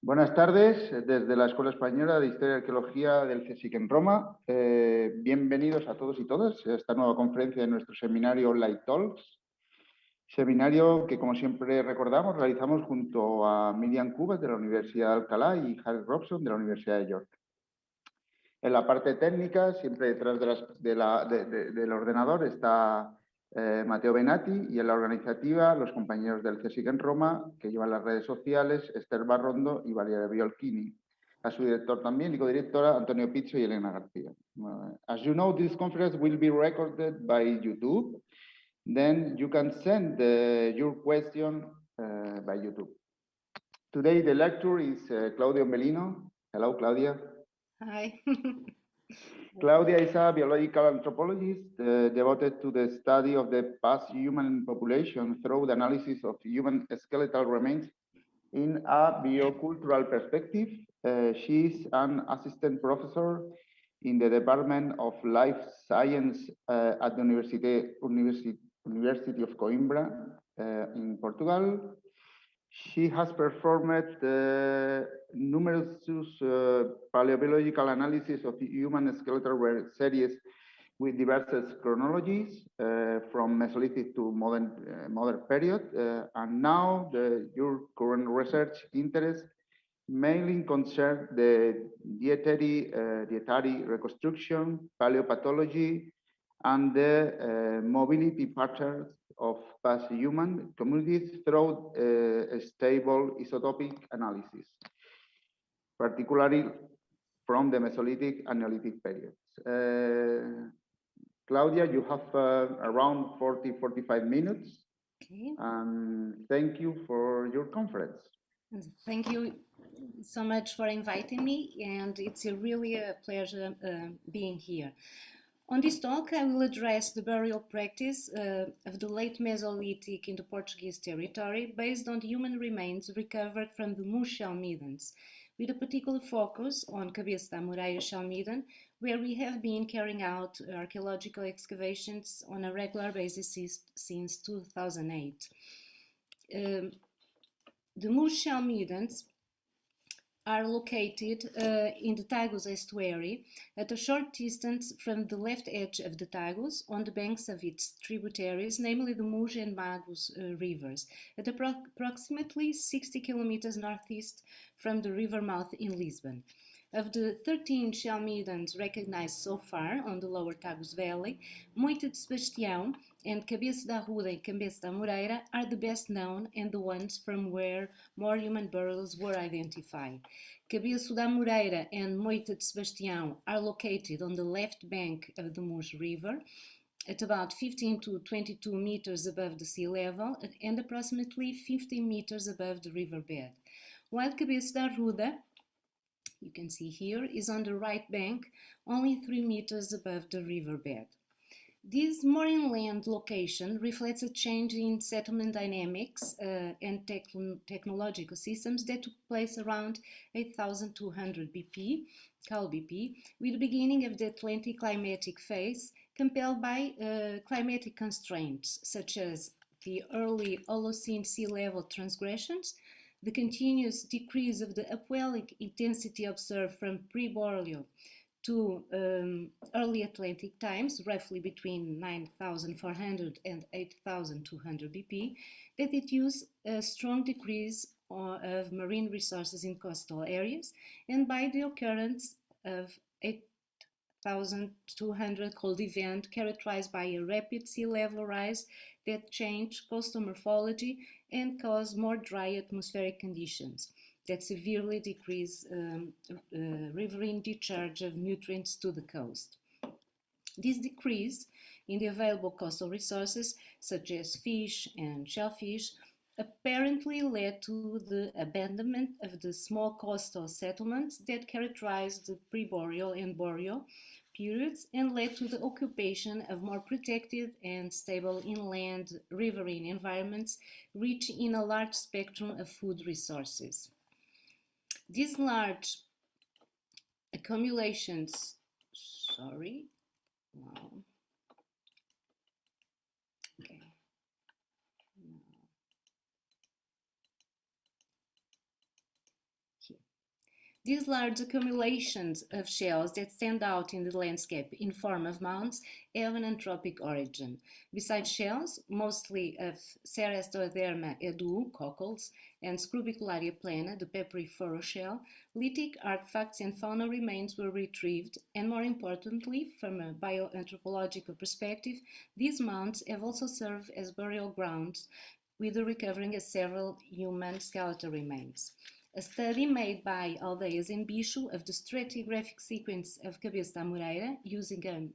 Buenas tardes, desde la Escuela Española de Historia y Arqueología del CSIC en Roma. Bienvenidos a todos y todas a esta nueva conferencia de nuestro seminario Light Talks. Seminario que, como siempre recordamos, realizamos junto a Miriam Cubas de la Universidad de Alcalá y Robson de la Universidad de York. En la parte técnica, siempre detrás del ordenador, está Matteo Benati, y en la organizativa los compañeros del CSIC en Roma, que llevan las redes sociales, Esther Barrondo y Valeria Biolchini. A su director también y codirectora, Antonio Pizzo y Elena García. As you know, this conference will be recorded by YouTube. Then you can send your question by YouTube. Today the lecturer is Cláudia Umbelino. Hello, Cláudia. Hi. Cláudia is a biological anthropologist devoted to the study of the past human population through the analysis of human skeletal remains in a biocultural perspective. She is an assistant professor in the Department of Life Science at the University of Coimbra in Portugal. She has performed numerous paleobiological analysis of human skeletal series with diverse chronologies from Mesolithic to modern period. And now your current research interest mainly concerns the dietary reconstruction, paleopathology, and the mobility patterns of past human communities through a stable isotopic analysis, particularly from the Mesolithic and Neolithic periods. Cláudia, you have around 45 minutes. Okay. Thank you for your conference. Thank you so much for inviting me, and it's really a pleasure being here. On this talk, I will address the burial practice of the late Mesolithic in the Portuguese territory based on the human remains recovered from the Mu Chalmidans, with a particular focus on Cabeço da Amoreira Chalmidan, where we have been carrying out archaeological excavations on a regular basis since 2008. The Mu Chalmidans are located in the Tagus estuary at a short distance from the left edge of the Tagus on the banks of its tributaries, namely the Muge and Magus rivers, at approximately 60 kilometers northeast from the river mouth in Lisbon. Of the 13 Chalmidans recognized so far on the lower Tagus Valley, Moita de Sebastião and Cabeço da Arruda and Cabeço da Amoreira are the best known and the ones from where more human burials were identified. Cabeço da Amoreira and Moita de Sebastião are located on the left bank of the Muge River, at about 15 to 22 meters above the sea level and approximately 50 meters above the riverbed, while Cabeço da Arruda, you can see here, is on the right bank, only 3 meters above the riverbed. This more inland location reflects a change in settlement dynamics and technological systems that took place around 8,200 BP, Cal BP, with the beginning of the Atlantic climatic phase, compelled by climatic constraints such as the early Holocene sea level transgressions, the continuous decrease of the upwelling intensity observed from pre-boreal to early Atlantic times, roughly between 9,400 and 8,200 BP, that induce a strong decrease of marine resources in coastal areas, and by the occurrence of 8,200 cold event characterized by a rapid sea level rise that change coastal morphology and cause more dry atmospheric conditions that severely decrease riverine discharge of nutrients to the coast. This decrease in the available coastal resources, such as fish and shellfish, apparently led to the abandonment of the small coastal settlements that characterized the pre-boreal and boreal periods and led to the occupation of more protected and stable inland riverine environments rich in a large spectrum of food resources. These large accumulations, okay. Here. These large accumulations of shells that stand out in the landscape in form of mounds have an anthropic origin. Besides shells, mostly of Cerestoderma edu, cockles, and Scrubicularia plana, the peppery furrow shell, lithic artifacts and fauna remains were retrieved, and more importantly, from a bioanthropological perspective, these mounds have also served as burial grounds, with the recovering of several human skeletal remains. A study made by Aldeias in Bicho of the stratigraphic sequence of Cabeço da Amoreira, using a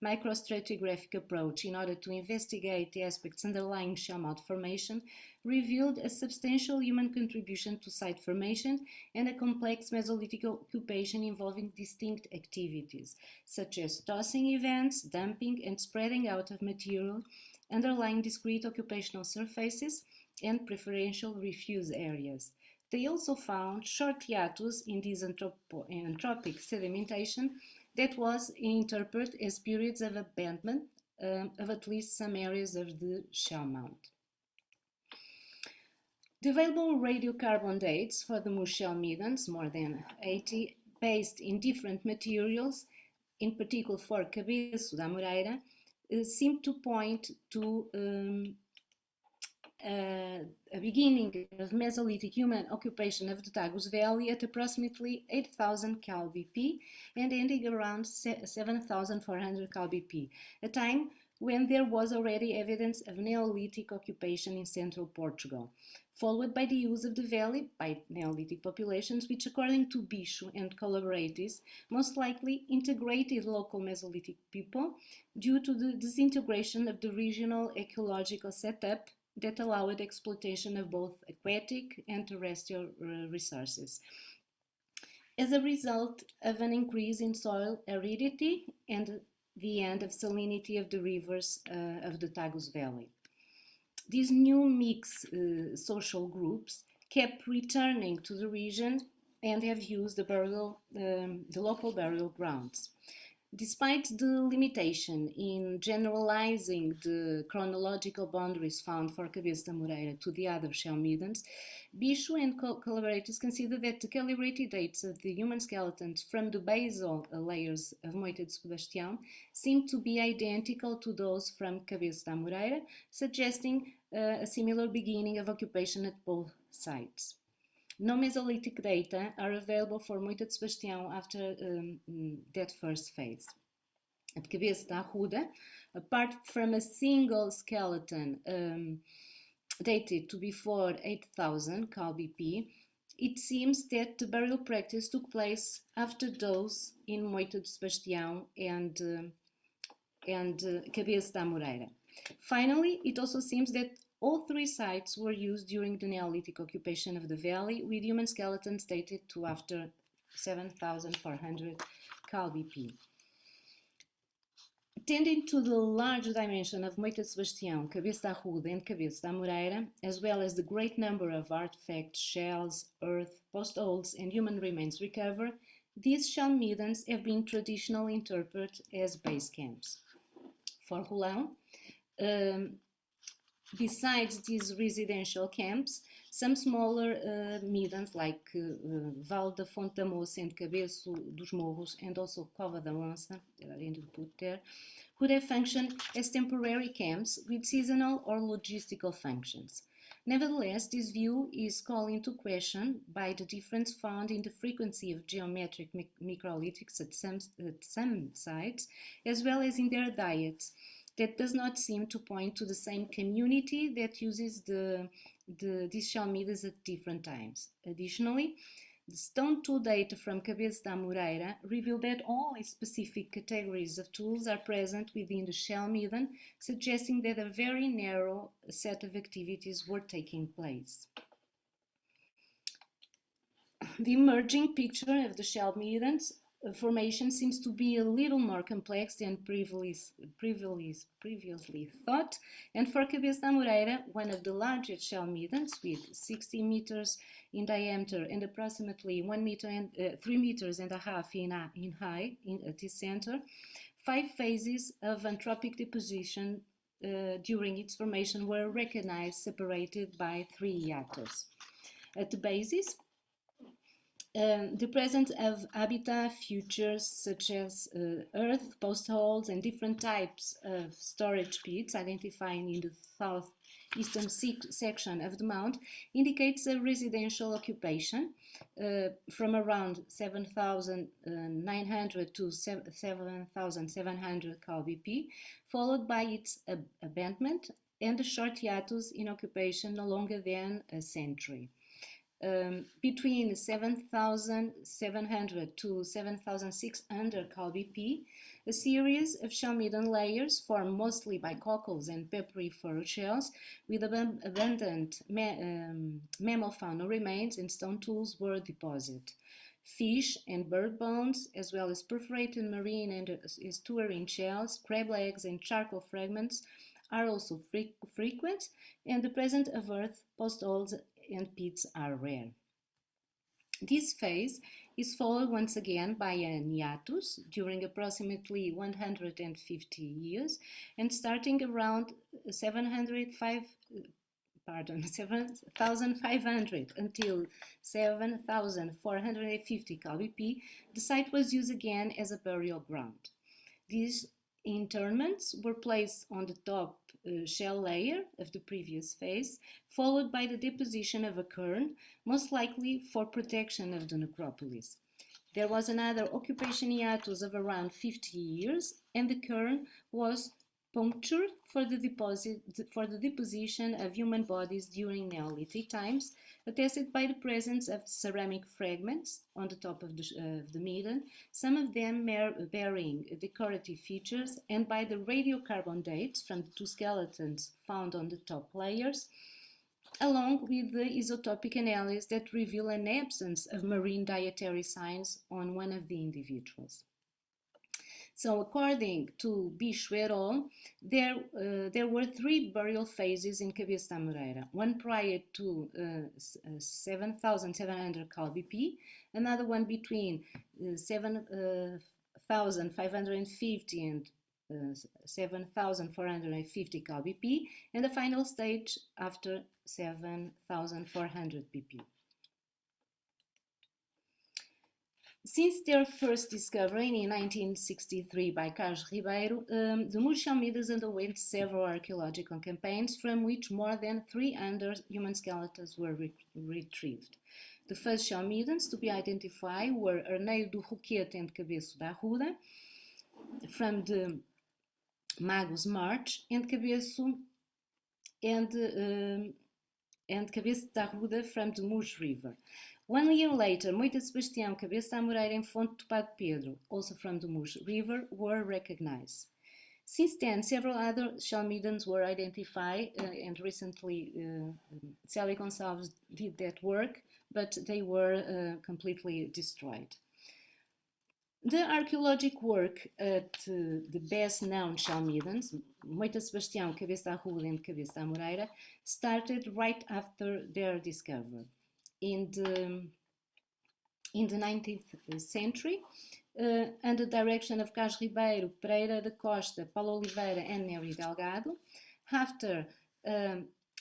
microstratigraphic approach in order to investigate the aspects underlying shell mound formation, revealed a substantial human contribution to site formation and a complex Mesolithic occupation involving distinct activities, such as tossing events, dumping and spreading out of material, underlying discrete occupational surfaces, and preferential refuse areas. They also found short hiatus in this anthropic sedimentation that was interpreted as periods of abandonment of at least some areas of the shell mound. The available radiocarbon dates for the Mu shell middens, more than 80, based in different materials, in particular for Cabeço da Amoreira, seem to point to a beginning of Mesolithic human occupation of the Tagus Valley at approximately 8,000 cal.BP and ending around 7,400 cal.BP, a time when there was already evidence of Neolithic occupation in central Portugal, followed by the use of the valley by Neolithic populations, which, according to Bicho and collaborators, most likely integrated local Mesolithic people due to the disintegration of the regional ecological setup that allowed exploitation of both aquatic and terrestrial resources, as a result of an increase in soil aridity and the end of salinity of the rivers of the Tagus Valley. These new mixed social groups kept returning to the region and have used the local burial grounds. Despite the limitation in generalizing the chronological boundaries found for Cabeço da Amoreira to the other shell middens, Bicho and collaborators consider that the calibrated dates of the human skeletons from the basal layers of Moita de Sebastião seem to be identical to those from Cabeço da Amoreira, suggesting a similar beginning of occupation at both sites. No Mesolithic data are available for Moita de Sebastião after that first phase. At Cabeço da Arruda, apart from a single skeleton dated to before 8,000 cal.BP, it seems that the burial practice took place after those in Moita de Sebastião and Cabeço da Amoreira. Finally, it also seems that all three sites were used during the Neolithic occupation of the valley, with human skeletons dated to after 7,400 cal.BP. Tending to the large dimension of Moita de Sebastião, Cabeço da Arruda and Cabeço da Amoreira, as well as the great number of artifacts, shells, earth, post-holes and human remains recovered, these shell middens have been traditionally interpreted as base camps. For Juan, besides these residential camps, some smaller middens like Val da Fonte da Moça and Cabeço dos Morros, and also Cova da Onça, that I didn't put there, could have functioned as temporary camps with seasonal or logistical functions. Nevertheless, this view is called into question by the difference found in the frequency of geometric microlithics at some sites, as well as in their diets, that does not seem to point to the same community that uses these shell middens at different times. Additionally, the stone tool data from Cabeço da Amoreira reveal that only specific categories of tools are present within the shell midden, suggesting that a very narrow set of activities were taking place. The emerging picture of the shell middens formation seems to be a little more complex than previously thought, and for Cabeço da Amoreira, one of the largest shell middens with 60 meters in diameter and approximately 3.5 meters in height at its center, 5 phases of anthropic deposition during its formation were recognized, separated by 3 hiatus. At the basis, The presence of habitat features such as earth, post holes, and different types of storage pits identified in the southeastern section of the mount indicates a residential occupation from around 7,900 to 7,700 kbp, followed by its abandonment and a short hiatus in occupation no longer than a century. Between 7,700 to 7,600 kbp, a series of Chalmidon layers formed mostly by cockles and pepperiferous shells with abundant mammal fauna remains and stone tools were deposited. Fish and bird bones, as well as perforated marine and estuarine shells, crab legs and charcoal fragments are also frequent, and the presence of earth, post holes and pits are rare. This phase is followed once again by an hiatus during approximately 150 years and starting around 7,500 until 7,450 kbp, the site was used again as a burial ground. These interments were placed on the top shell layer of the previous phase, followed by the deposition of a cairn, most likely for protection of the necropolis. There was another occupation hiatus of around 50 years, and the cairn was punctured for the deposition of human bodies during Neolithic times, attested by the presence of ceramic fragments on the top of the midden, some of them bearing decorative features, and by the radiocarbon dates from the two skeletons found on the top layers, along with the isotopic analysis that reveal an absence of marine dietary signs on one of the individuals. So according to Bicho et al., there were three burial phases in Cabeço da Amoreira, one prior to 7,700 kbp, another one between 7,550 and 7,450 kbp, and the final stage after 7,400 pp. Since their first discovery in 1963 by Carlos Ribeiro, the Chalmidas underwent several archaeological campaigns from which more than 300 human skeletons were retrieved. The first Chalmidans to be identified were Arneio do Roquete and Cabeço da Arruda from the Magus March and Cabeço da Arruda from the Muge River. 1 year later, Moita Sebastião, Cabeço da Amoreira and Fonte do Padre Pedro, also from the Muge River, were recognized. Since then, several other Chalmidans were identified, and recently Célia Gonçalves did that work, but they were completely destroyed. The archaeological work at the best known Chalmidans, Moita Sebastião, Cabeço da Arruda and Cabeço da Amoreira, started right after their discovery. In the 19th century, under the direction of Carlos Ribeiro, Pereira da Costa, Paulo Oliveira and Nery Delgado. After,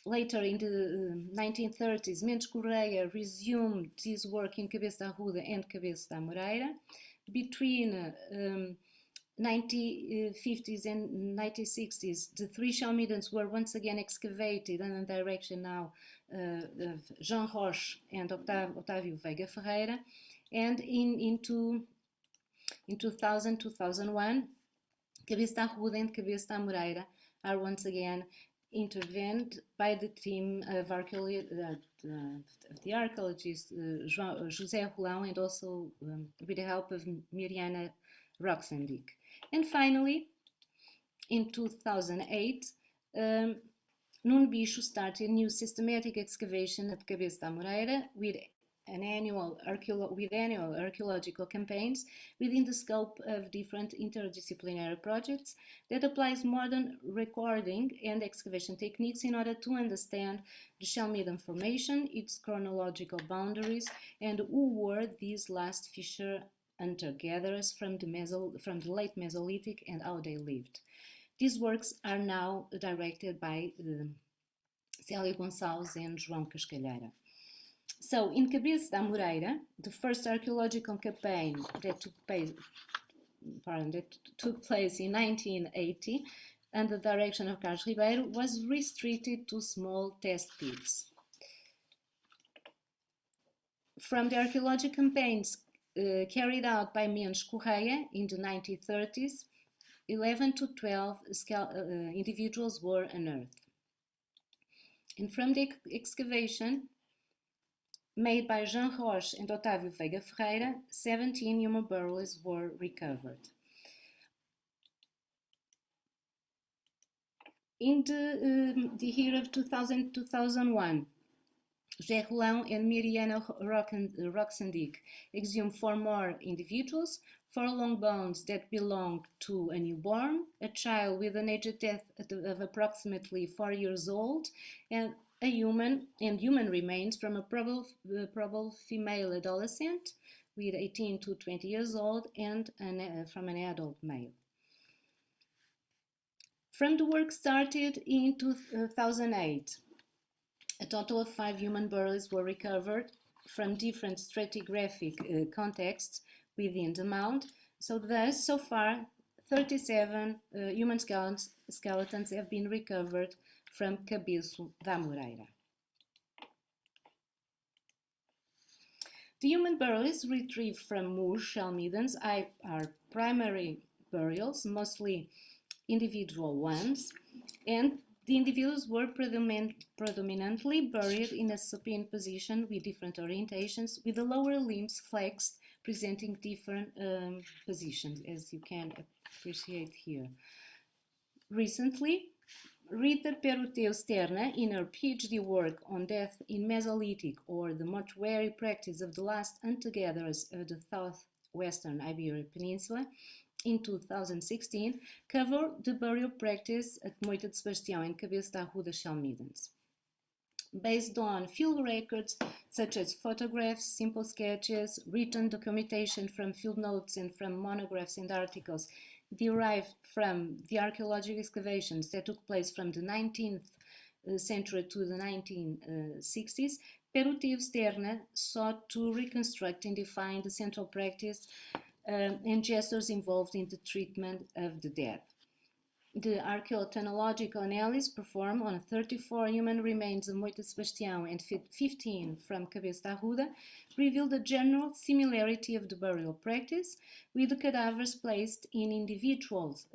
later in the 1930s, Mendes Correia resumed his work in Cabeço da Arruda and Cabeço da Amoreira. Between 1950s and 1960s, the three Chalmidans were once again excavated under the direction now of Jean Roche and Otávio Veiga Ferreira, and in 2000-2001, Cabeço da Arruda and Cabeço da Amoreira are once again intervened by the team of the archaeologist José Rolão, and also with the help of Miriam Roxendick. And finally, in 2008, Nuno Bicho started new systematic excavation at Cabeço da Amoreira with annual archaeological campaigns within the scope of different interdisciplinary projects that applies modern recording and excavation techniques in order to understand the Chalmidan formation, its chronological boundaries, and who were these last fisher hunter-gatherers from the late Mesolithic and how they lived. These works are now directed by Célia Gonçalves and João Cascalheira. So, in Cabeço da Amoreira, the first archaeological campaign that took place in 1980 under the direction of Carlos Ribeiro was restricted to small test pits. From the archaeological campaigns carried out by Mendes Correia in the 1930s, 11 to 12 individuals were unearthed. And from the excavation made by Jean Roche and Otávio Veiga Ferreira, 17 human burials were recovered. In the year of 2000-2001, José Rolão and Miriam Roxandic exhumed 4 more individuals, 4 long bones that belonged to a newborn, a child with an age of death of approximately 4 years old, and human remains from a probable female adolescent with 18 to 20 years old and from an adult male. From the work started in 2008, a total of 5 human burials were recovered from different stratigraphic contexts within the mound. So thus, so far, 37 human skeletons have been recovered from Cabeço da Amoreira. The human burials retrieved from Moor shell middens are primary burials, mostly individual ones, and the individuals were predominantly buried in a supine position with different orientations, with the lower limbs flexed, presenting different positions, as you can appreciate here. Recently, Rita Peruteu-Sterna, in her PhD work on death in Mesolithic, or the mortuary practice of the last hunter-gatherers of the southwestern Iberian Peninsula, in 2016, covered the burial practice at Moita de Sebastião and Cabeço da Arruda shell middens. Based on field records such as photographs, simple sketches, written documentation from field notes and from monographs and articles derived from the archaeological excavations that took place from the 19th century to the 1960s, Peruteu-Sterna sought to reconstruct and define the central practice and gestures involved in the treatment of the dead. The archaeochronological analysis performed on 34 human remains of Moita de Sebastião and 15 from Cabeço da Arruda revealed a general similarity of the burial practice, with the cadavers placed in individuals'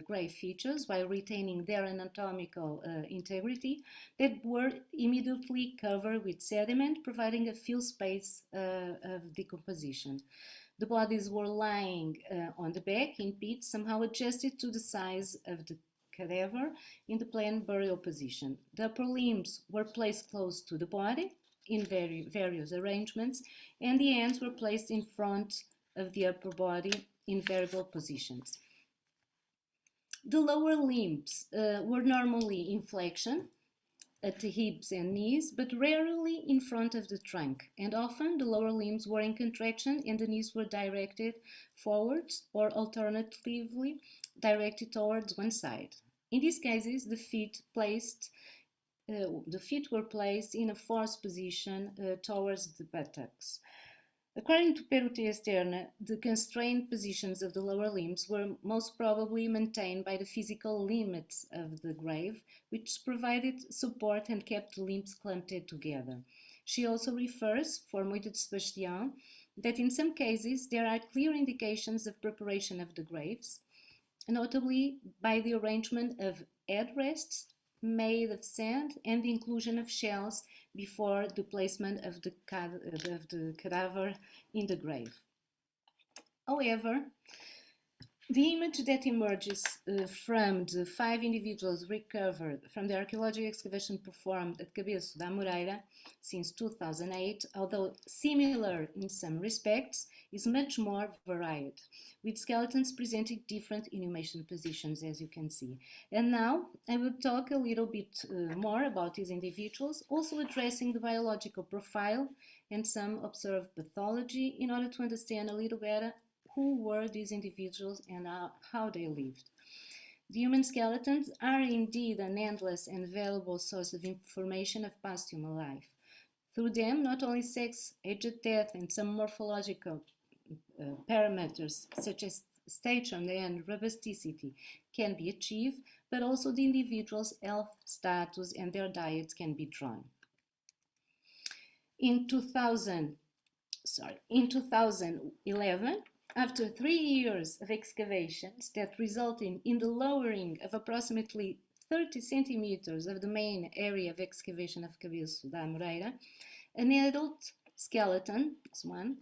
grave features while retaining their anatomical integrity, that were immediately covered with sediment, providing a fill space of decomposition. The bodies were lying on the back in pits, somehow adjusted to the size of the cadaver in the planned burial position. The upper limbs were placed close to the body in various arrangements, and the hands were placed in front of the upper body in variable positions. The lower limbs were normally in flexion at the hips and knees, but rarely in front of the trunk, and often the lower limbs were in contraction and the knees were directed forwards or alternatively directed towards one side. In these cases, the feet were placed in a forced position towards the buttocks. According to Peruteu-Sterna, the constrained positions of the lower limbs were most probably maintained by the physical limits of the grave, which provided support and kept the limbs clamped together. She also refers, for Moita de Sebastião, that in some cases there are clear indications of preparation of the graves, notably by the arrangement of headrests made of sand and the inclusion of shells before the placement of the cadaver in the grave. However, the image that emerges from the 5 individuals recovered from the archaeological excavation performed at Cabeço da Amoreira since 2008, although similar in some respects, is much more varied, with skeletons presenting different inhumation positions, as you can see. And now I will talk a little bit more about these individuals, also addressing the biological profile and some observed pathology in order to understand a little better who were these individuals and how they lived. The human skeletons are indeed an endless and valuable source of information of past human life. Through them, not only sex, age at death, and some morphological parameters such as stature and robusticity can be achieved, but also the individual's health status and their diets can be drawn. In 2011, after 3 years of excavations that resulted in the lowering of approximately 30 centimeters of the main area of excavation of Cabeço da Amoreira, an adult skeleton, this one,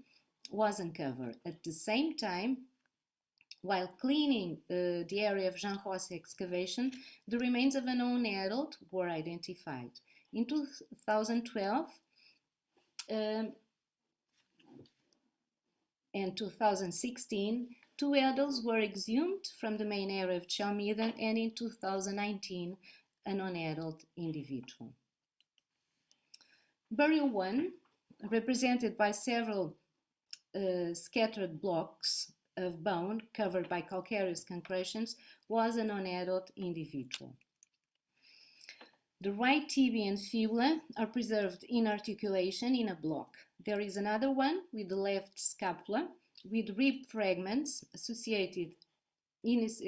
was uncovered. At the same time, while cleaning the area of Jean Ross excavation, the remains of an unknown adult were identified. In 2012 and 2016, 2 adults were exhumed from the main area of Chalmida, and in 2019, a non-adult individual. Burial 1, represented by several scattered blocks of bone covered by calcareous concretions, was a non-adult individual. The right tibia and fibula are preserved in articulation in a block. There is another one with the left scapula with rib fragments associated in its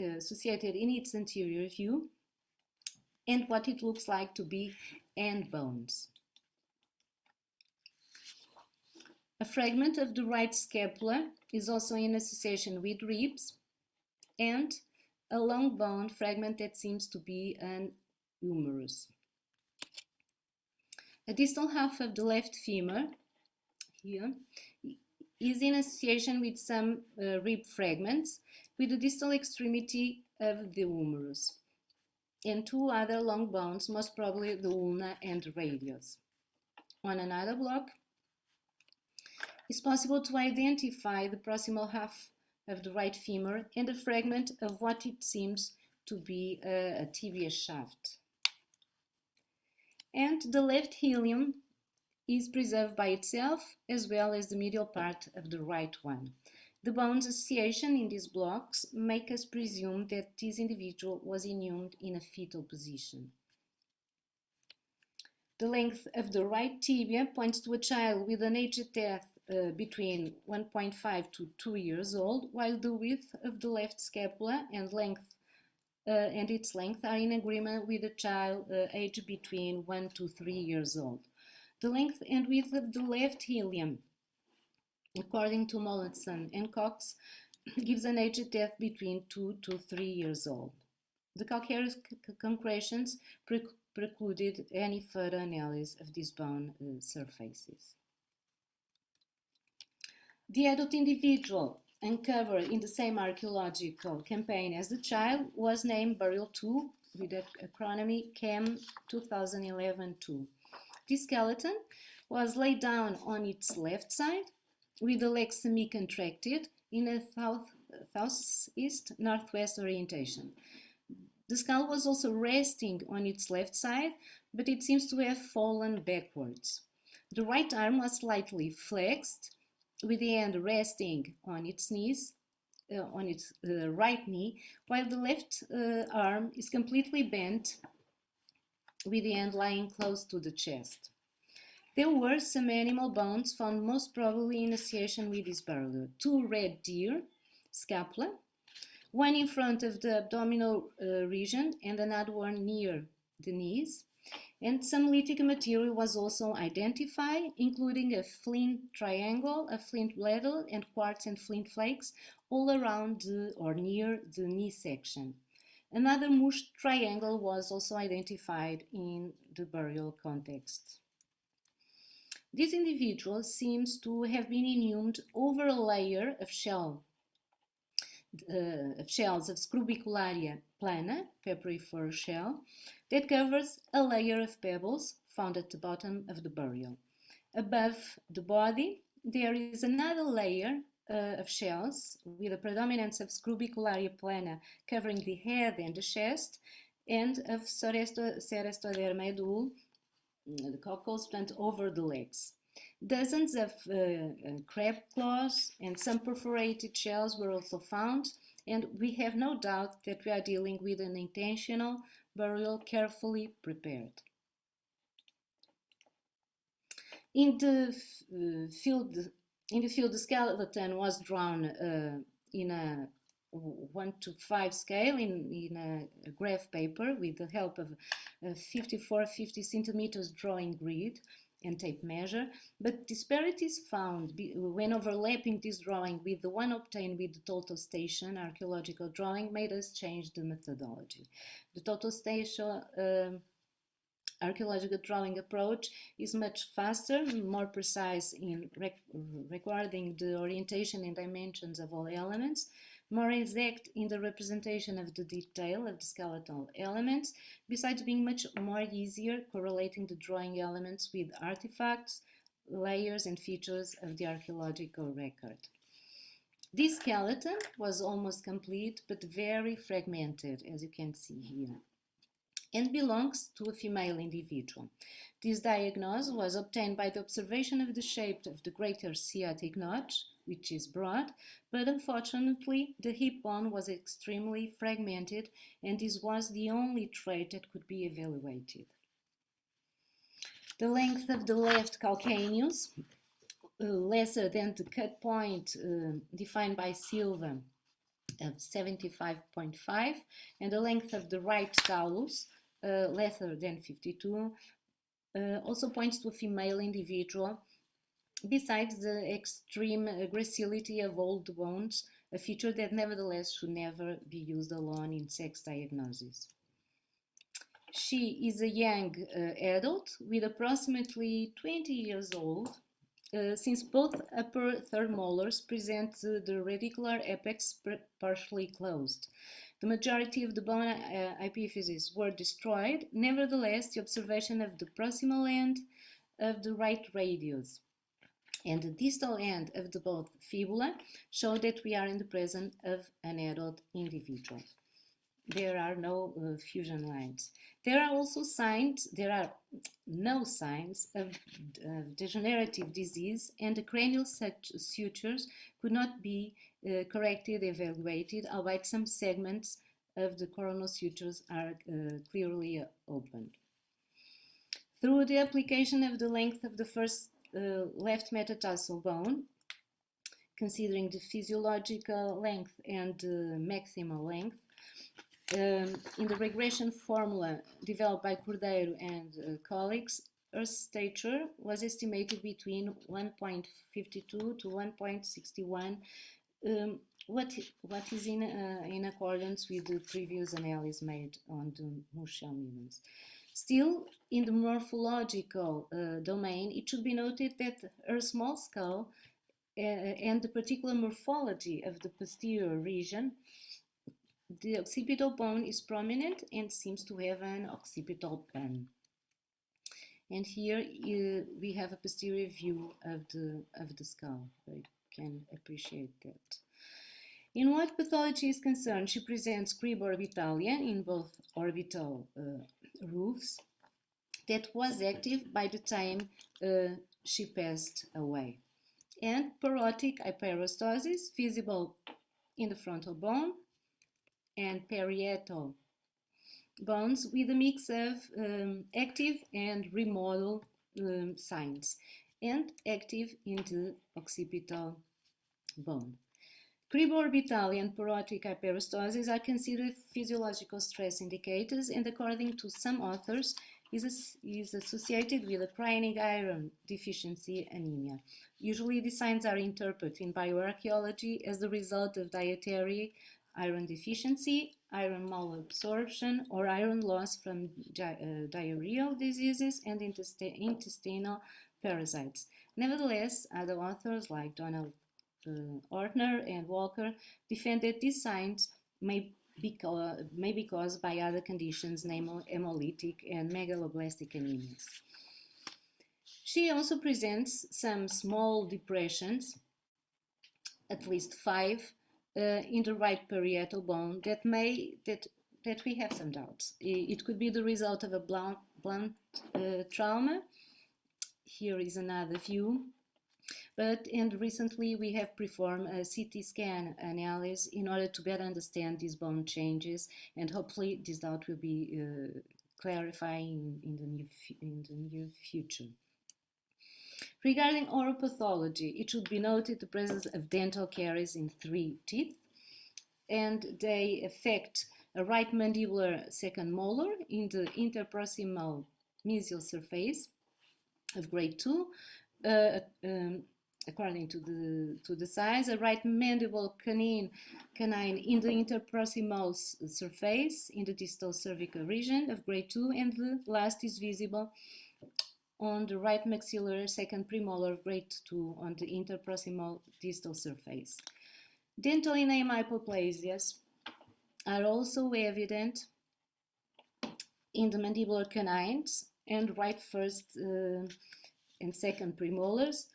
anterior view and what it looks like to be end bones. A fragment of the right scapula is also in association with ribs and a long bone fragment that seems to be an humerus. A distal half of the left femur here is in association with some rib fragments with the distal extremity of the humerus and 2 other long bones, most probably the ulna and the radius. On another block, it's possible to identify the proximal half of the right femur and a fragment of what it seems to be a tibia shaft. And the left ilium is preserved by itself as well as the medial part of the right one. The bones association in these blocks make us presume that this individual was inhumed in a fetal position. The length of the right tibia points to a child with an age at death between 1.5 to 2 years old, while the width of the left scapula and its length are in agreement with a child aged between 1 to 3 years old. The length and width of the left ilium, according to Mollison and Cox, gives an age at death between 2 to 3 years old. The calcareous concretions precluded any further analysis of these bone surfaces. The adult individual uncovered in the same archaeological campaign as the child was named Burial 2 with the acronym CAM 2011-2. This skeleton was laid down on its left side with the legs semi-contracted in a southeast-northwest orientation. The skull was also resting on its left side, but it seems to have fallen backwards. The right arm was slightly flexed, with the end resting on its knees, on its right knee, while the left arm is completely bent, with the end lying close to the chest. There were some animal bones found most probably in association with this burial. 2 red deer scapula, one in front of the abdominal region and another one near the knees. And some lithic material was also identified, including a flint triangle, a flint bladder, and quartz and flint flakes all around or near the knee section. Another mushed triangle was also identified in the burial context. This individual seems to have been inhumed over a layer of shells of Scrubicularia plana, peppery-fur shell, that covers a layer of pebbles found at the bottom of the burial. Above the body, there is another layer of shells with a predominance of Scrubicularia plana covering the head and the chest, and of Cerestoderma edule, the cockles, plant over the legs. Dozens of crab claws and some perforated shells were also found, and we have no doubt that we are dealing with an intentional burial carefully prepared. In the field, the skeleton was drawn in a 1:5 scale in a graph paper with the help of a 50 centimeters drawing grid and tape measure, but disparities found when overlapping this drawing with the one obtained with the total station archaeological drawing made us change the methodology. The total station archaeological drawing approach is much faster, more precise in recording the orientation and dimensions of all elements, more exact in the representation of the detail of the skeletal elements, besides being much more easier correlating the drawing elements with artifacts, layers and features of the archaeological record. This skeleton was almost complete but very fragmented, as you can see here, and belongs to a female individual. This diagnosis was obtained by the observation of the shape of the greater sciatic notch, which is broad, but unfortunately the hip bone was extremely fragmented and this was the only trait that could be evaluated. The length of the left calcaneus, lesser than the cut point defined by Silva of 75.5, and the length of the right talus, lesser than 52, also points to a female individual, besides the extreme gracility of all the bones, a feature that nevertheless should never be used alone in sex diagnosis. She is a young adult with approximately 20 years old, since both upper third molars present the radicular apex partially closed. The majority of the bone epiphyses were destroyed. Nevertheless, the observation of the proximal end of the right radius and the distal end of the both fibula show that we are in the presence of an adult individual. There are no fusion lines. There are also signs, there are no signs of degenerative disease, and the cranial sutures could not be corrected, evaluated, albeit some segments of the coronal sutures are clearly opened. Through the application of the length of the first left metatarsal bone, considering the physiological length and maximal length, in the regression formula developed by Cordeiro and colleagues, Earth stature was estimated between 1.52 to 1.61, what is in accordance with the previous analysis made on the Murchel millions. Still, in the morphological domain, it should be noted that her small skull and the particular morphology of the posterior region, the occipital bone is prominent and seems to have an occipital bun. And here we have a posterior view of the skull. You can appreciate that. In what pathology is concerned, she presents crib orbitalia in both orbital roofs that was active by the time she passed away, and porotic hyperostosis visible in the frontal bone and parietal bones with a mix of active and remodel signs, and active in the occipital bone. Criboorbital and porotic hyperostosis are considered physiological stress indicators, and according to some authors is associated with a chronic iron deficiency anemia. Usually these signs are interpreted in bioarchaeology as the result of dietary iron deficiency, iron malabsorption, or iron loss from diarrheal diseases and intestinal parasites. Nevertheless, other authors like Donald Ortner and Walker defend that these signs may be caused by other conditions, namely hemolytic and megaloblastic anemias. She also presents some small depressions, at least 5, in the right parietal bone that we have some doubts. It could be the result of a blunt trauma. Here is another view. And recently we have performed a CT scan analysis in order to better understand these bone changes, and hopefully this doubt will be clarified in the near future. Regarding oral pathology, it should be noted the presence of dental caries in 3 teeth, and they affect a right mandibular second molar in the interproximal mesial surface of grade 2, according to the size, a right mandible canine in the interproximal surface in the distal cervical region of grade 2, and the last is visible on the right maxillary second premolar of grade 2 on the interproximal distal surface. Dental enamel hypoplasias are also evident in the mandibular canines and right first and second premolars,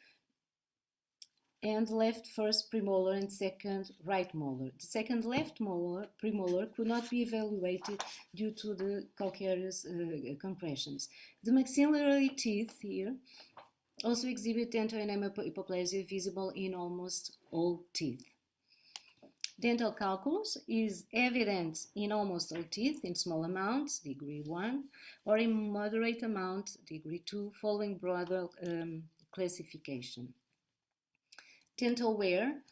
and left first premolar and second right molar. The second left premolar could not be evaluated due to the calcareous concretions. The maxillary teeth here also exhibit dental enamel hypoplasia visible in almost all teeth. Dental calculus is evident in almost all teeth in small amounts, degree 1, or in moderate amount, degree 2, following broader classification. Dental wear,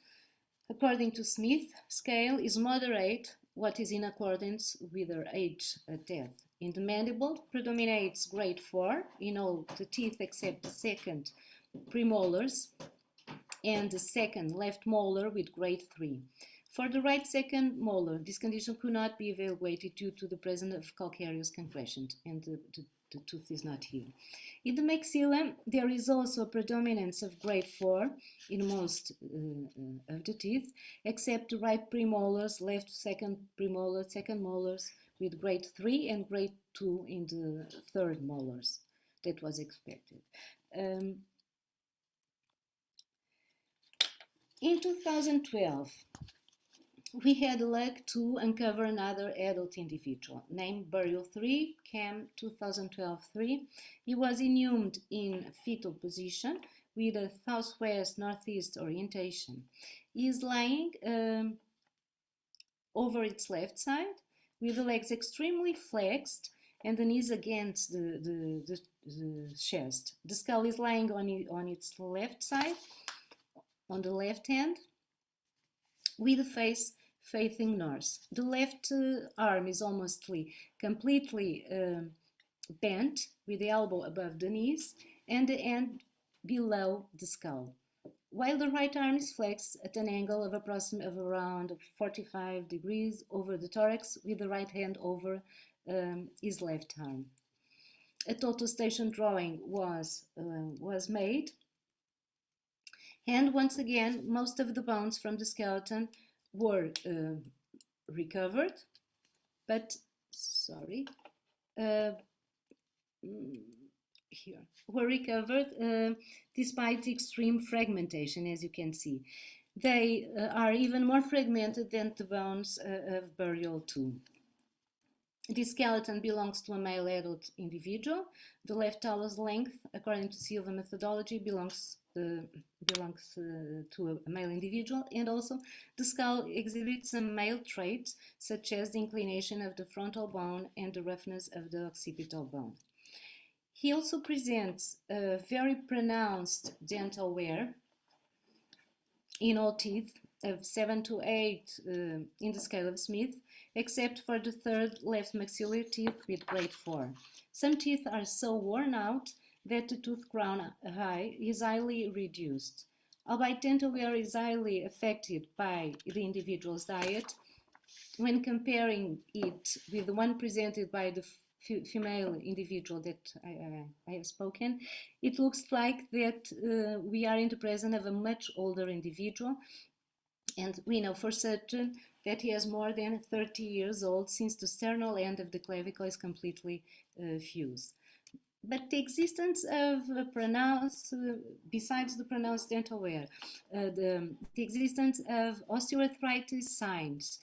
according to Smith scale, is moderate, what is in accordance with their age at death. In the mandible, predominates grade 4 in all the teeth except the second premolars and the second left molar with grade 3. For the right second molar, this condition could not be evaluated due to the presence of calcareous concretion, and the tooth is not here. In the maxilla, there is also a predominance of grade 4 in most of the teeth, except the right premolars, left second premolar, second molars with grade 3 and grade 2 in the third molars. That was expected. In 2012, we had luck to uncover another adult individual named Burial 3, CAM 2012-3. He was inhumed in fetal position with a southwest-northeast orientation. He is lying over its left side with the legs extremely flexed and the knees against the chest. The skull is lying on its left side, on the left hand, with the face facing north. The left arm is almost completely bent with the elbow above the knees and the end below the skull, while the right arm is flexed at an angle of approximately around 45 degrees over the thorax, with the right hand over his left arm. A total station drawing was made, and once again most of the bones from the skeleton were recovered, but despite the extreme fragmentation, as you can see. They are even more fragmented than the bones of Burial 2. This skeleton belongs to a male adult individual. The left talus length, according to Silva methodology, belongs to a male individual, and also the skull exhibits some male traits such as the inclination of the frontal bone and the roughness of the occipital bone. He also presents a very pronounced dental wear in all teeth of 7 to 8 in the scale of Smith, except for the third left maxillary teeth with grade 4. Some teeth are so worn out that the tooth crown high is highly reduced. Albeit dental wear is highly affected by the individual's diet, when comparing it with the one presented by the female individual that I have spoken, it looks like that we are in the presence of a much older individual, and we know for certain that he is more than 30 years old, since the sternal end of the clavicle is completely fused. But the existence of besides the pronounced dental wear, the existence of osteoarthritis signs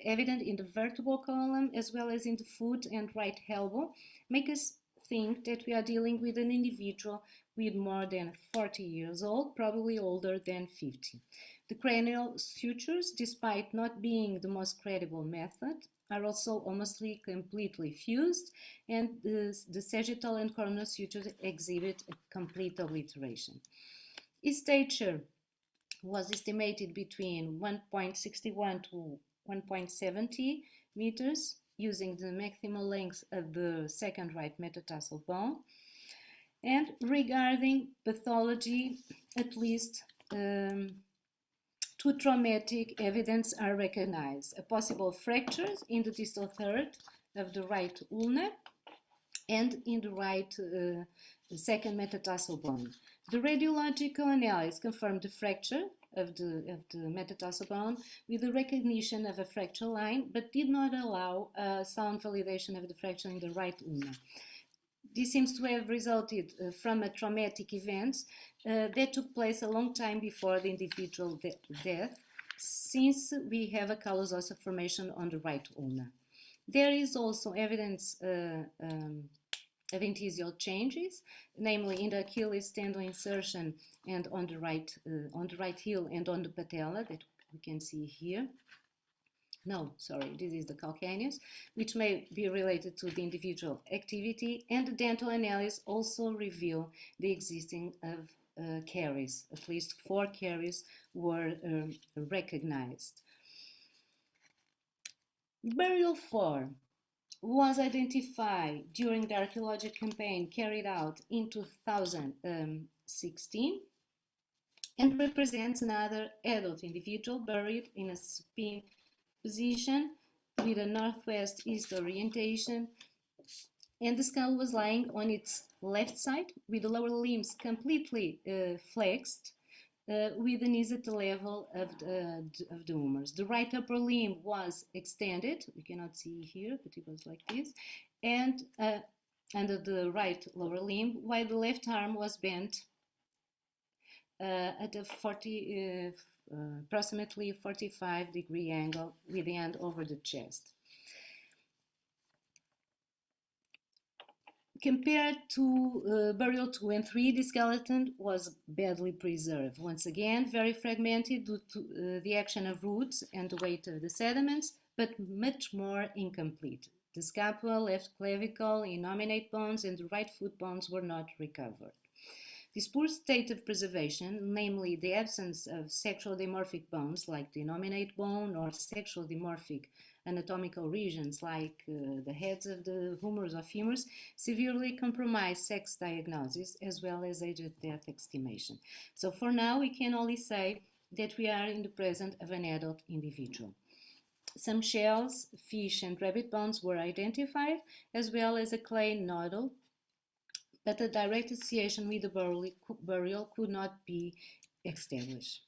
evident in the vertebral column as well as in the foot and right elbow make us think that we are dealing with an individual with more than 40 years old, probably older than 50. The cranial sutures, despite not being the most credible method, are also almost completely fused, and the sagittal and coronal sutures exhibit a complete obliteration. His stature was estimated between 1.61 to 1.70 meters, using the maximal length of the second right metatarsal bone. And regarding pathology, at least two traumatic evidence are recognized: a possible fractures in the distal third of the right ulna and in the right second metatarsal bone. The radiological analysis confirmed the fracture of the metatarsal bone with the recognition of a fracture line, but did not allow sound validation of the fracture in the right ulna. This seems to have resulted from a traumatic event that took place a long time before the individual death, since we have a callus osseous formation on the right ulna. There is also evidence of intesial changes, namely in the Achilles tendon insertion and on the right heel and on the patella that we can see here. No, sorry, this is the calcaneus, which may be related to the individual activity, and the dental analysis also reveal the existing of caries. At least 4 caries were recognized. Burial 4 was identified during the archaeological campaign carried out in 2016 and represents another adult individual buried in a supine position with a northwest-east orientation, and the skull was lying on its left side with the lower limbs completely flexed, with the knees at the level of the humerus. The right upper limb was extended, we cannot see here, but it was like this, and under the right lower limb, while the left arm was bent at a approximately 45-degree angle with the hand over the chest. Compared to burial 2 and 3, the skeleton was badly preserved. Once again, very fragmented due to the action of roots and the weight of the sediments, but much more incomplete. The scapula, left clavicle, innominate bones, and the right foot bones were not recovered. This poor state of preservation, namely the absence of sexual dimorphic bones like the innominate bone or sexual dimorphic anatomical regions like the heads of the humerus or femurs, severely compromised sex diagnosis as well as age at death estimation. So for now, we can only say that we are in the presence of an adult individual. Some shells, fish, and rabbit bones were identified, as well as a clay nodule, but a direct association with the burial could not be established.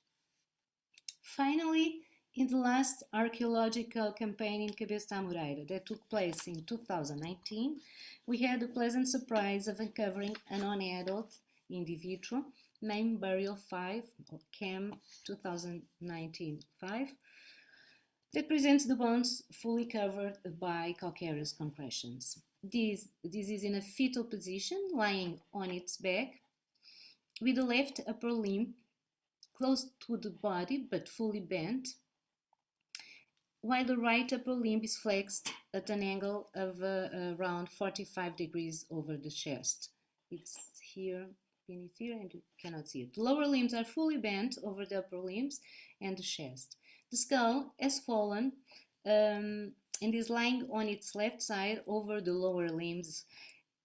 Finally, in the last archaeological campaign in Cabeço da Amoreira that took place in 2019, we had the pleasant surprise of uncovering a non-adult individual named Burial 5, or CAM 2019-5, that presents the bones fully covered by calcareous compressions. This is in a fetal position, lying on its back, with the left upper limb close to the body but fully bent, while the right upper limb is flexed at an angle of around 45 degrees over the chest. It's here, beneath here, and you cannot see it. The lower limbs are fully bent over the upper limbs and the chest. The skull has fallen and is lying on its left side over the lower limbs,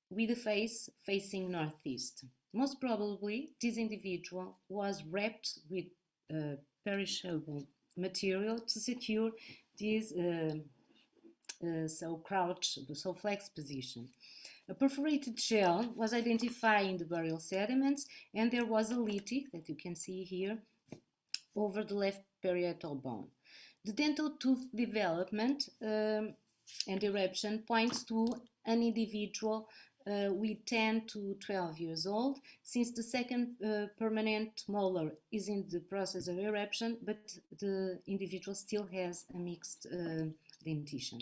with the face facing northeast. Most probably, this individual was wrapped with perishable material to secure this so flexed position. A perforated shell was identified in the burial sediments, and there was a lithic that you can see here over the left parietal bone. The dental tooth development and eruption points to an individual with 10 to 12 years old, since the second permanent molar is in the process of eruption, but the individual still has a mixed dentition.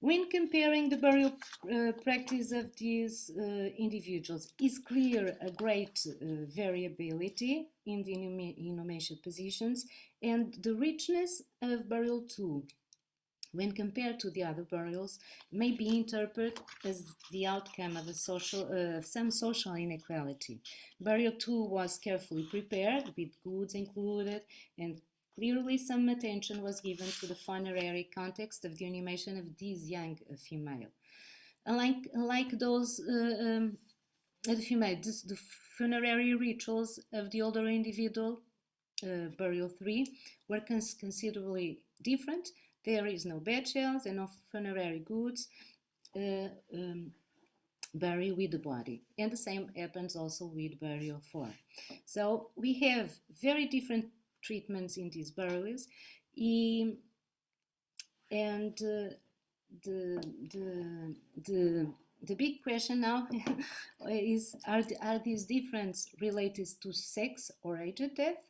When comparing the burial practice of these individuals, is clear a great variability in the inhumation positions and the richness of burial too, when compared to the other burials, may be interpreted as the outcome of some social inequality. Burial 2 was carefully prepared, with goods included, and clearly some attention was given to the funerary context of the inhumation of this young female. Unlike those of the female, the funerary rituals of the older individual, burial 3, were considerably different. There is no bed shells and no funerary goods buried with the body. And the same happens also with burial 4. So we have very different treatments in these burials. And the big question now is, are these differences related to sex or age of death,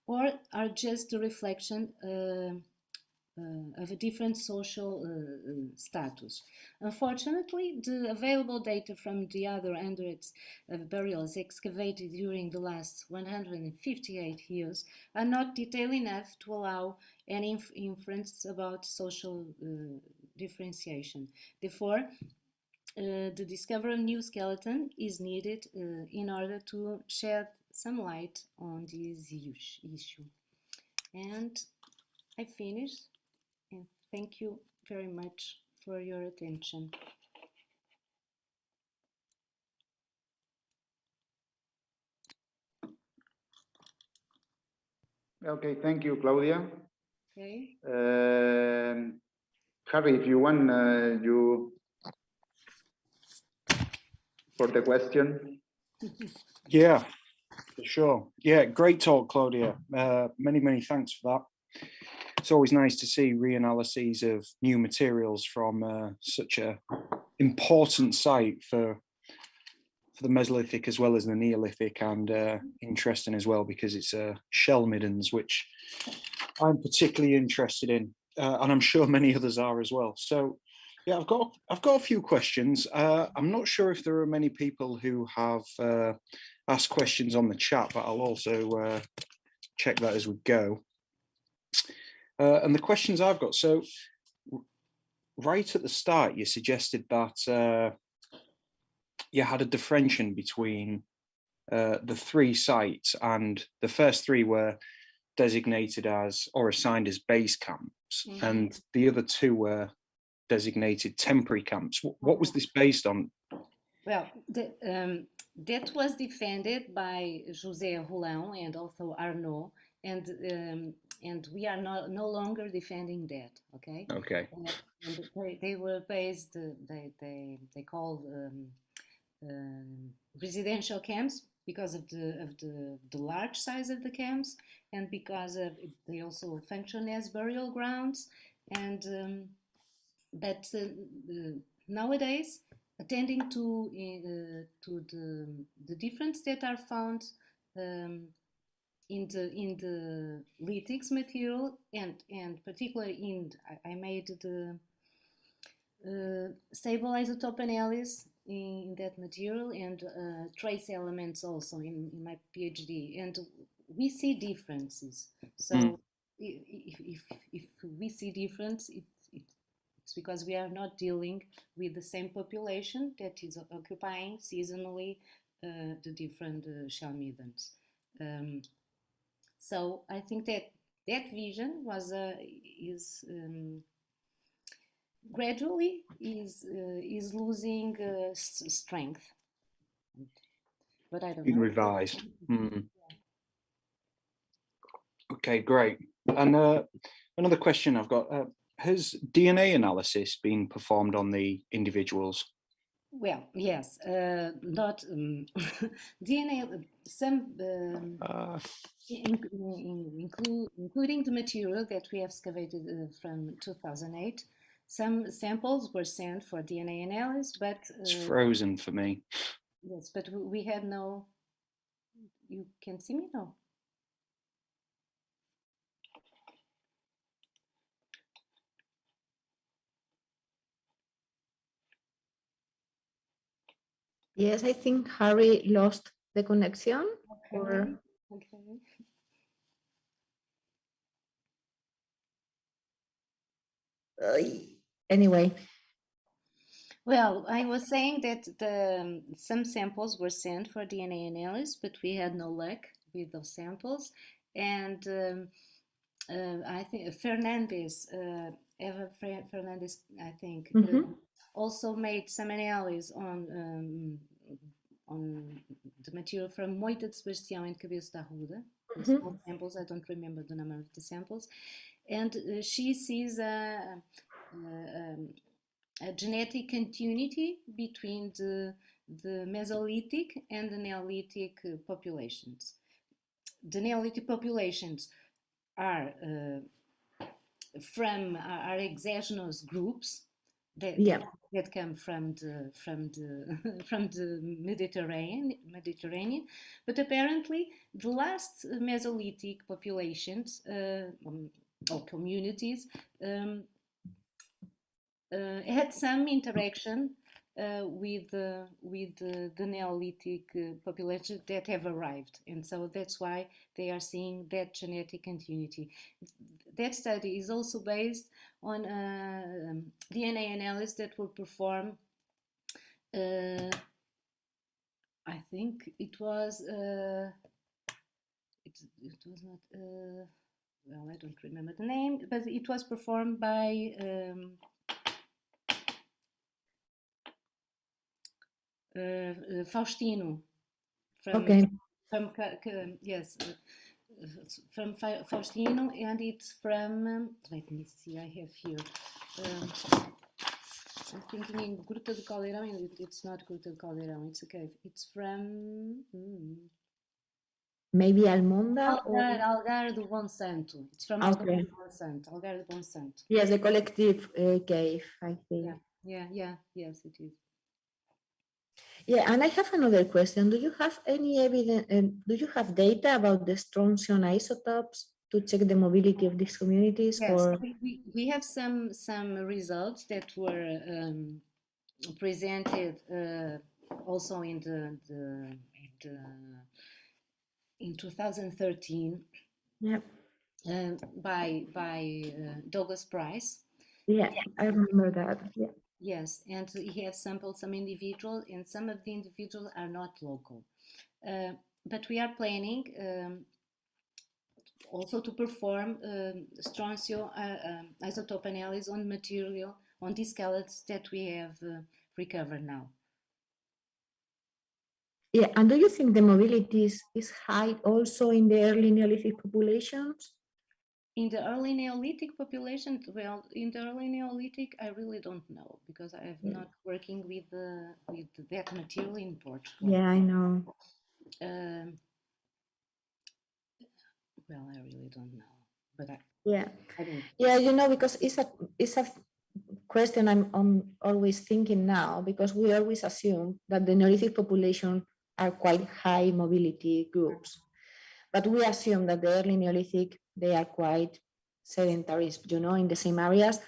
or are just a reflection of a different social status? Unfortunately, the available data from the other hundreds of burials excavated during the last 158 years are not detailed enough to allow any inference about social differentiation. Therefore, the discovery of new skeleton is needed in order to shed some light on this issue. And I finished. And thank you very much for your attention. Okay, thank you, Claudia. Okay. Harry, if you want, you for the question. Yeah, for sure. Yeah, great talk, Claudia. Many thanks for that. It's always nice to see reanalyses of new materials from such a important site for the Mesolithic as well as the Neolithic, and interesting as well because it's shell middens, which I'm particularly interested in, and I'm sure many others are as well. So yeah, I've got a few questions. I'm not sure if there are many people who have asked questions on the chat, but I'll also check that as we go. And the questions I've got, so right at the start, you suggested that you had a differentiation between the 3 sites, and the first 3 were designated as or assigned as base camps, and the other 2 were designated temporary camps. What was this based on? Well, that was defended by José Rolão and also Arnaud, and we are no longer defending that. Okay. Okay. And they were based. They called residential camps because of the large size of the camps, and because of they also function as burial grounds. And but nowadays, attending to the differences that are found in the lithics material, and particularly in I made the stable isotope analysis in that material, and trace elements also in my PhD, and we see differences. So if we see difference, it's because we are not dealing with the same population that is occupying seasonally the different shell middens. So I think that vision was gradually is losing strength. But I don't know. Revised. Okay, great. And another question I've got: has DNA analysis been performed on the individuals? Well, yes, not DNA. Some including the material that we have excavated from 2008. Some samples were sent for DNA analysis, but it's frozen for me. Yes, but we had no. You can see me now. Yes, I think Harry lost the connection. Okay. Okay. Anyway. Well, I was saying that some samples were sent for DNA analysis, but we had no luck with those samples. And I think Fernandez, Eva Fernandez, I think, also made some analysis on the material from Moita de Sebastião and Cabeço da Amoreira. Small samples, I don't remember the number of the samples. And she sees a genetic continuity between the Mesolithic and the Neolithic populations. The Neolithic populations are exogenous groups that come from the Mediterranean, but apparently the last Mesolithic populations or communities had some interaction with the Neolithic population that have arrived, and so that's why they are seeing that genetic continuity. That study is also based on DNA analysis that were performed. I think it was it was not well, I don't remember the name, but it was performed by Faustino from Faustino, and it's from let me see, I have here I'm thinking in Gruta de Caldeirão. It's not Gruta de Caldeirão, it's a cave. It's from maybe Almonda Algar do Bom Santo. It's from Algar do Bom Santo. Algar do Bom Santo. Yes, the collective cave, I think. Yes, it is. Yeah, and I have another question. Do you have any evidence, do you have data about the strontium isotopes to check the mobility of these communities? Yes, or? we have some results that were presented also in in 2013 by Douglas Price. Yeah, I remember that. Yeah. Yes, and he has sampled some individuals, and some of the individuals are not local. But we are planning also to perform strontium isotope analysis on material, on these skeletons that we have recovered now. Yeah, and do you think the mobility is high also in the early Neolithic populations? In the early Neolithic population, well, in the early Neolithic, I really don't know, because I have not working with that material in Portugal. Yeah, I know. Well, I really don't know, but I don't. Yeah, you know, because it's a question I'm always thinking now, because we always assume that the Neolithic population are quite high mobility groups, but we assume that the early Neolithic, they are quite sedentary, you know, in the same areas.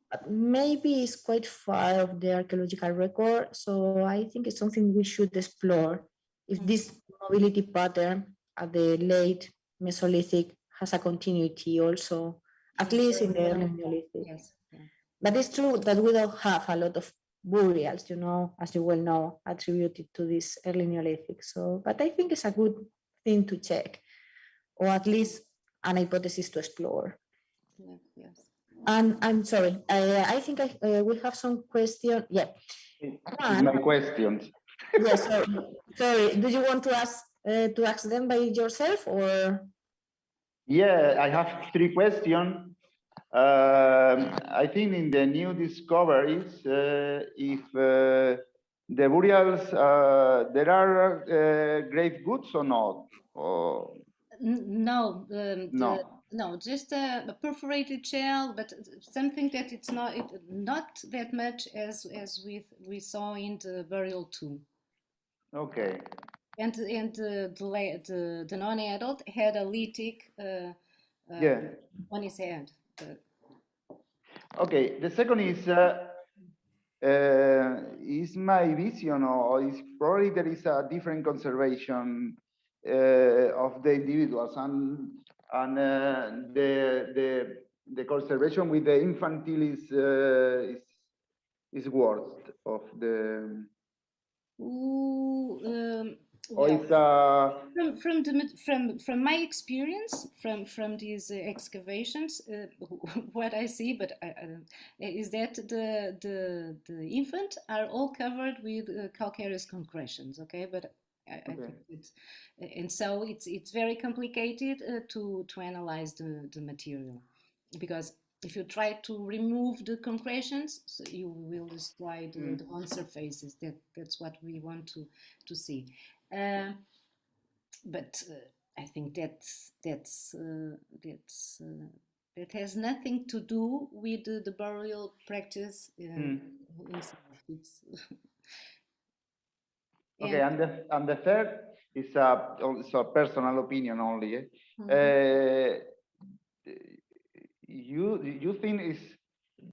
But maybe it's quite far of the archaeological record, so I think it's something we should explore, if this mobility pattern at the late Mesolithic has a continuity also, at least in the early Neolithic. Yes. Yeah. But it's true that we don't have a lot of burials, you know, as you well know, attributed to this early Neolithic. So, but I think it's a good thing to check, or at least an hypothesis to explore. Yes. And I'm sorry, I think we have some questions. Yeah. My questions. Yes. Sorry. Do you want to ask them by yourself, or? Yeah, I have 3 questions. I think in the new discoveries, if the burials, there are grave goods or not? Or... No, no, just a perforated shell, but something that it's not that much as we saw in the burial tomb. Okay. And the non-adult had a lithic on his head. Okay. The second is is my vision, or is probably there is a different conservation of the individuals, and the conservation with the infantile is worst of the. Well, from my experience from these excavations, what I see, but is that the infant are all covered with calcareous concretions. Okay, but I think it's, and so it's very complicated to analyze the material, because if you try to remove the concretions, so you will destroy the bone surfaces. That's what we want to see. But I think that has nothing to do with the burial practice itself. Okay, and the third is also a personal opinion only. You think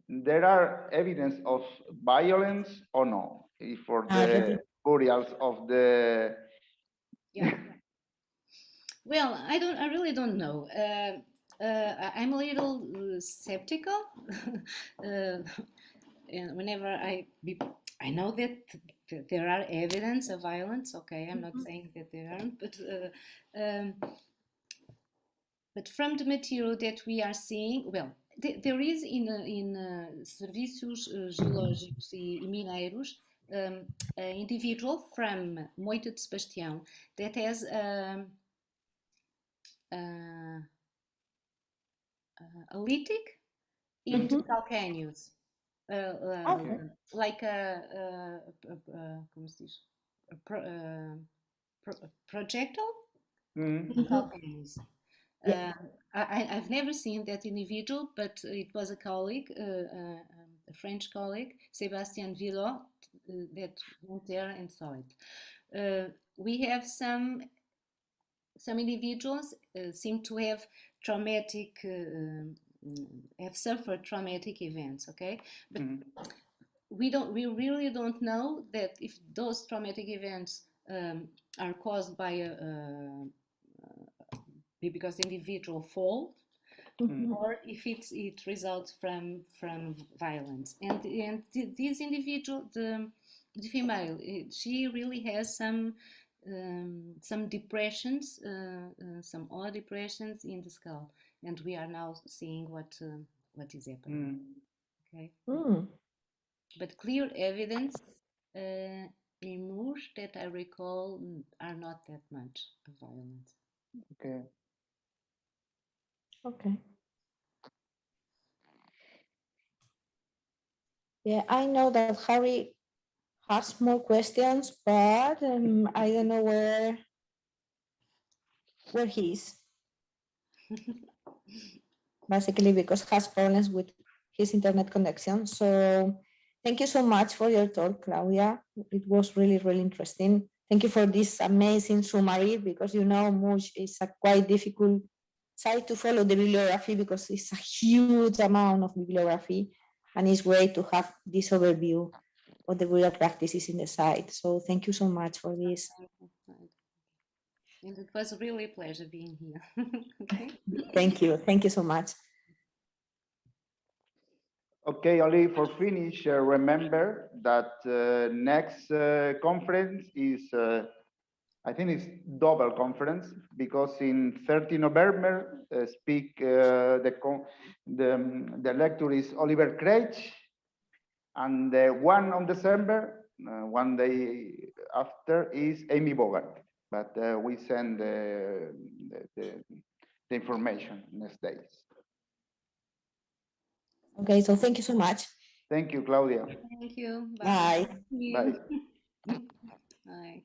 there are evidence of violence or no for the burials of the? Yeah. Well, I really don't know. I'm a little skeptical, and whenever I know that there are evidence of violence. Okay, I'm not saying that there aren't, but from the material that we are seeing, well, there is in Serviços Geológicos e Mineiros individual from Moita de Sebastião that has a lithic into calcaneus, like como se diz? Projectile calcaneus. I've never seen that individual, but it was a colleague, a French colleague, Sébastien Villot, that went there and saw it. We have some individuals seem to have traumatic, have suffered traumatic events. Okay, but we really don't know that if those traumatic events are caused by because the individual fall, or if it results from violence. And this individual, the female, she really has some depressions, some odd depressions in the skull, and we are now seeing what is happening. Okay, but clear evidence emerged that I recall are not that much of violence. Okay. Okay. Yeah, I know that Harry has more questions, but I don't know where he is. Basically, because he has problems with his internet connection. So thank you so much for your talk, Cláudia. It was really, really interesting. Thank you for this amazing summary, because MUSH is a quite difficult site to follow the bibliography, because it's a huge amount of bibliography, and it's great to have this overview of the burial practices in the site. So thank you so much for this. And it was really a pleasure being here. Okay. Thank you so much. Okay, only for finish, remember that next conference is, I think it's double conference, because in 30 November the lecturer is Oliver Craig, and the 1 on December, one day after, is Amy Bogart. But we send the information next days. Okay, so thank you so much. Thank you, Cláudia. Thank you. Bye. Bye. Bye. Bye.